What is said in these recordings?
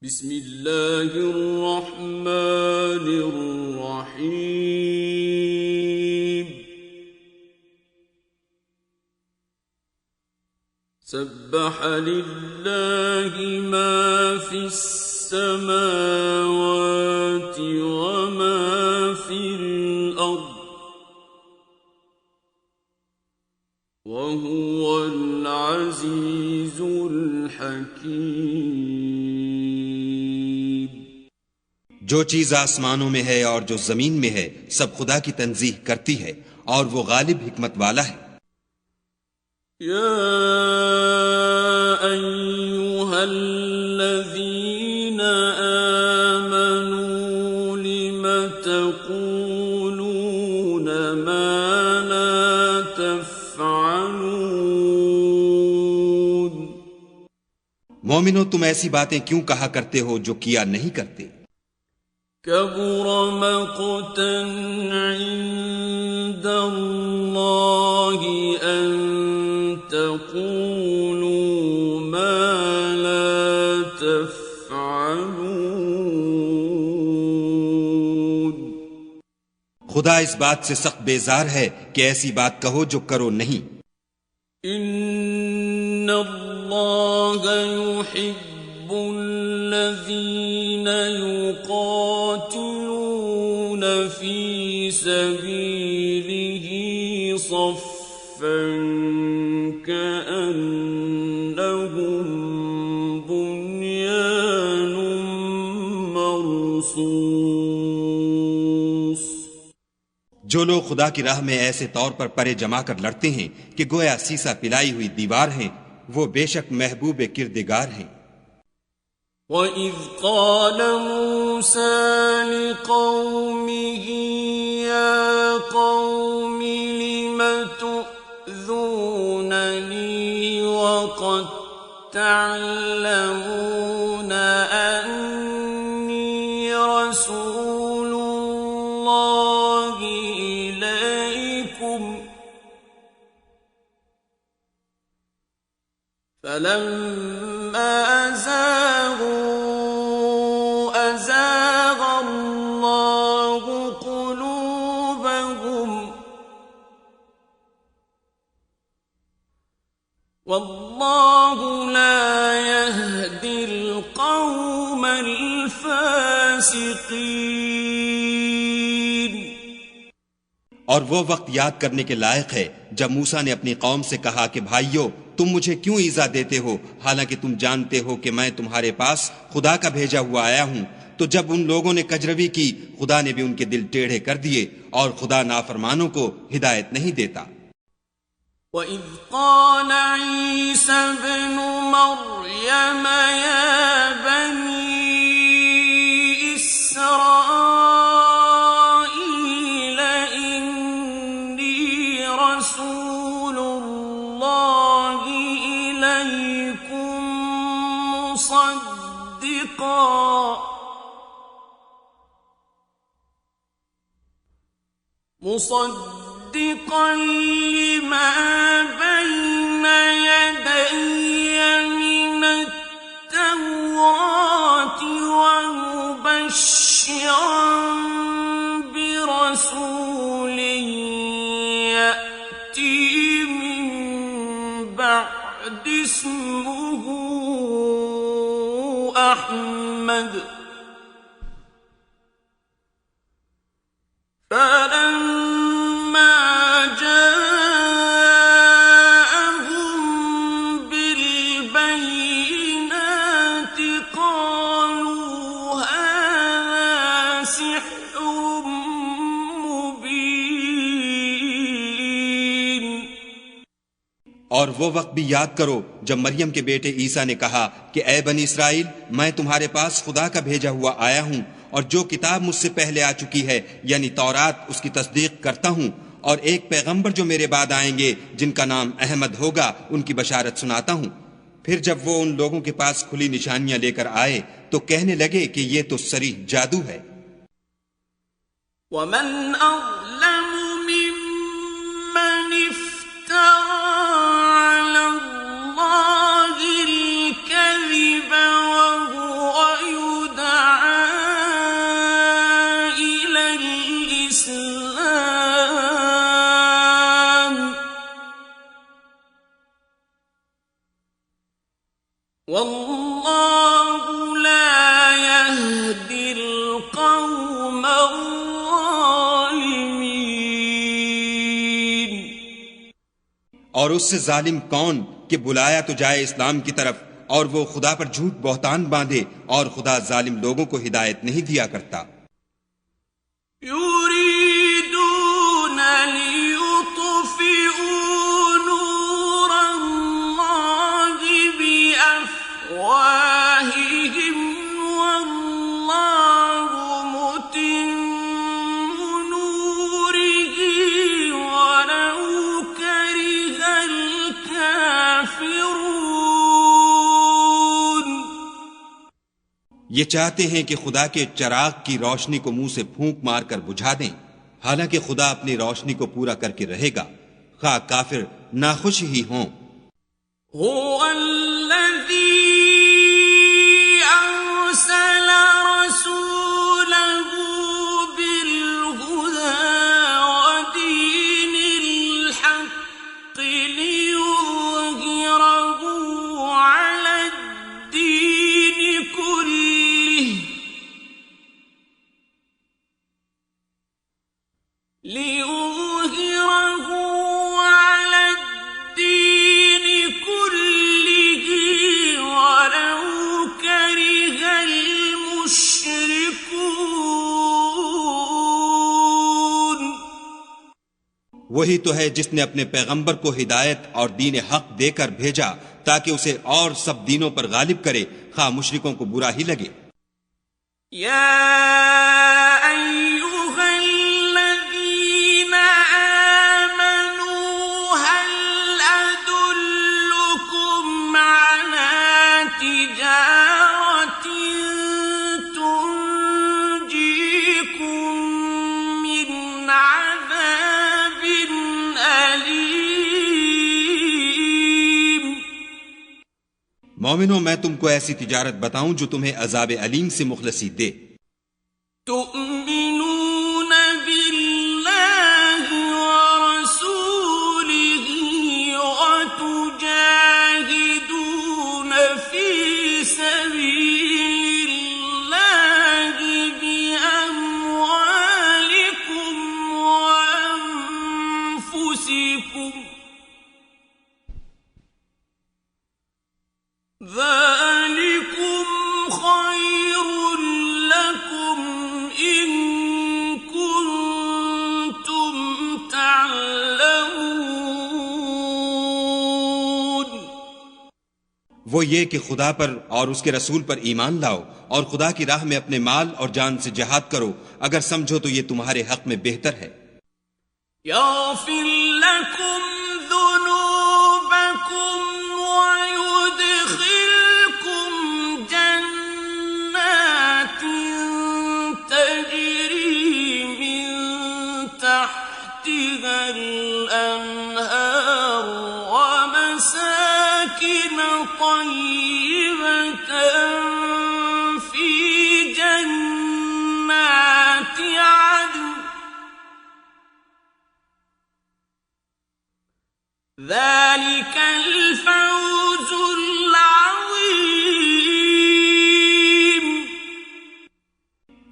बिस्मिल्लाहिर्रहमानिर्रहीम। सब्बह लिल्लाहि मा फिस समावाति व मा फिल अर्द व हुवल अज़ीज़ुल हकीम। जो चीज आसमानों में है और जो जमीन में है सब खुदा की तंजीह करती है और वो गालिब हिकमत वाला है। या अय्युहल्लज़ीना आमनू लिमा तक़ूलून मा ला तफ़अलून। मोमिनो, तुम ऐसी बातें क्यों कहा करते हो जो किया नहीं करते। कबुर मक़तन इंदल्लाहि अन तक़ूलू मा ला तफ़अलून। खुदा इस बात से सख्त बेजार है कि ऐसी बात कहो जो करो नहीं। इन्नल्लाह युहिब्बुल्लज़ीना युक़ातिलून फ़ी सबीलिही सफ़्फ़न कअन्नहुम बुन्यानुम मरसूस। जो लोग खुदा की राह में ऐसे तौर पर परे जमा कर लड़ते हैं कि गोया सीसा पिलाई हुई दीवार हैं, वो बेशक महबूब किरदिगार हैं। وَإِذْ قَالَ مُوسَى لِقَوْمِهِ يَا قَوْمِ لِمَ تُؤْذُونَنِي وَقَدْ تَعْلَمُونَ أَنِّي رَسُولُ اللَّهِ إِلَيْكُمْ فَلَمَّا أزاغ الله قلوبهم والله لا يهدي القوم الفاسقين। और वो वक्त याद करने के लायक है जब मूसा ने अपनी कौम से कहा कि भाइयों, तुम मुझे क्यों ईजा देते हो, हालांकि तुम जानते हो कि मैं तुम्हारे पास खुदा का भेजा हुआ आया हूं। तो जब उन लोगों ने कजरवी की, खुदा ने भी उनके दिल टेढ़े कर दिए और खुदा नाफरमानों को हिदायत नहीं देता। وَإِذْ قَالَ عِيسَى ابْنُ مَرْيَمَ يَا بَنِي إِسْرَائِيلَ إِنِّي رَسُولُ اللَّهِ إِلَيْكُمْ مصدقا لما بين يدي من التوراة ومبشرا برسول يأتي من بعد اسمه أحمد فلما جاءهم بالبينات قالوا هذا سحر مبين। और वो वक्त भी याद करो जब मरियम के बेटे ईसा ने कहा कि ऐ बनी इसराइल, मैं तुम्हारे पास खुदा का भेजा हुआ आया हूं और जो किताब मुझसे पहले आ चुकी है यानी तौरात, उसकी तस्दीक करता हूं और एक पैगंबर जो मेरे बाद आएंगे जिनका नाम अहमद होगा, उनकी बशारत सुनाता हूं। फिर जब वो उन लोगों के पास खुली निशानियां लेकर आए तो कहने लगे कि ये तो सरीह जादू है। وَمَنْ أَظْلَمُ مِمَّنِ افْتَرَى عَلَى اللَّهِ الْكَذِبَ وَهُوَ और उससे जालिम कौन कि बुलाया तो जाए इस्लाम की तरफ और वो खुदा पर झूठ बहतान बांधे, और खुदा जालिम लोगों को हिदायत नहीं दिया करता। يريدون ليطفئوا نور الله بأفواههم والله متم نوره ولو كره الكافرون। ये चाहते हैं कि खुदा के चराग की रोशनी को मुंह से फूंक मारकर बुझा दें, हालांकि खुदा अपनी रोशनी को पूरा करके रहेगा, खा काफिर नाखुश ही हों। أرسل رسوله بالهدى ودين الحق ليظهره على الدين كله ولو كره المشركون। वही तो है जिसने अपने पैगंबर को हिदायत और दीन हक देकर भेजा ताकि उसे और सब दीनों पर गालिब करे, खा मुशरिकों को बुरा ही लगे। या अय्युहा الذين آمنوا هل أدلكم على تجارة تنجيكم من عذاب أليم। मोमिनो, मैं तुमको ऐसी तिजारत बताऊं जो तुम्हें अजाब अलीम से मुखलसी दे। تؤمنون بالله ورسوله وتجاهدون في سبيل الله بأموالكم وأنفسكم ذلكم خير لكم إن كنتم تعلمون। वो ये कि खुदा पर और उसके रसूल पर ईमान लाओ और खुदा की राह में अपने माल और जान से जिहाद करो, अगर समझो तो ये तुम्हारे हक में बेहतर है। يغفر لكم ذنوبكم ويدخلكم جنات تجري من تحتها الأنهار ومساكن طيبة في جنات عدن ذلك الفوز العظيم।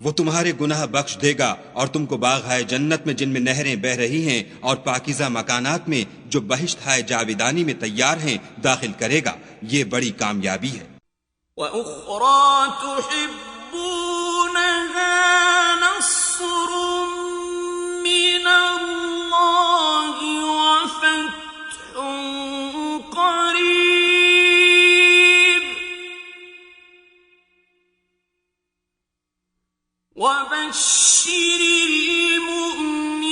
वो तुम्हारे गुनाह बख्श देगा और तुमको बाग हाय जन्नत में जिनमें नहरें बह रही हैं और पाकीज़ा मकानात में जो बहिश्त हाय जाविदानी में तैयार हैं दाखिल करेगा। ये बड़ी कामयाबी है। وأخرى تحبونها نصر من الله وفتح قريب وبشر المؤمنين।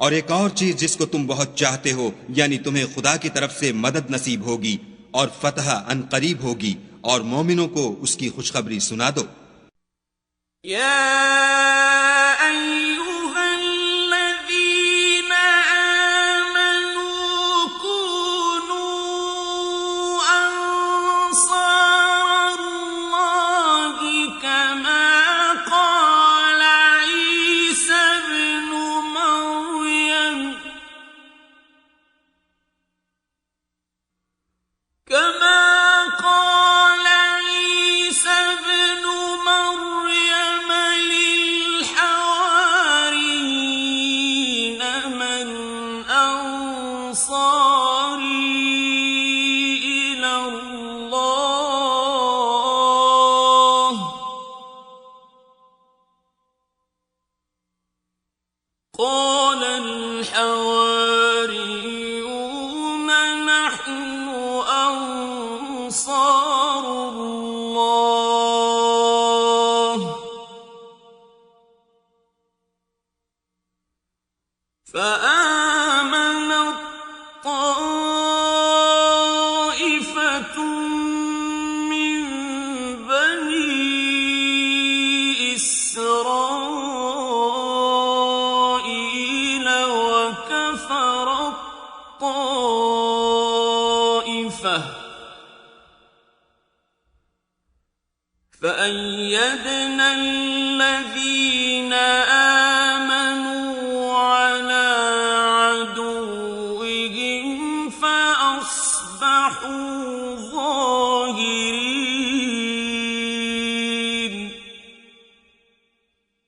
और एक और चीज जिसको तुम बहुत चाहते हो, यानी तुम्हें खुदा की तरफ से मदद नसीब होगी और फतह अनकरीब होगी, और मोमिनों को उसकी खुशखबरी सुना दो। لله فآمنت طائفة من بني إسرائيل وكفرت طائفة فأيدنا الذين آمنوا على عدوهم فأصبحوا ظاهرين.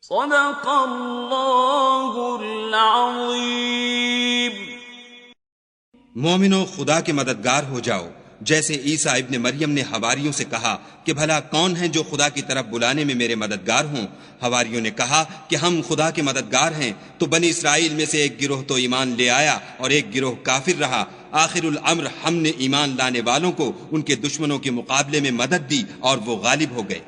صدق الله العظيم. मोमिनो, खुदा के मददगार हो जाओ, जैसे ईसा इब्ने मरियम ने हवारियों से कहा कि भला कौन है जो खुदा की तरफ बुलाने में मेरे मददगार हों। हवारियों ने कहा कि हम खुदा के मददगार हैं। तो बनी इस्राइल में से एक गिरोह तो ईमान ले आया और एक गिरोह काफिर रहा। आखिरुल अम्र हमने ईमान लाने वालों को उनके दुश्मनों के मुकाबले में मदद दी और वो गालिब हो गए।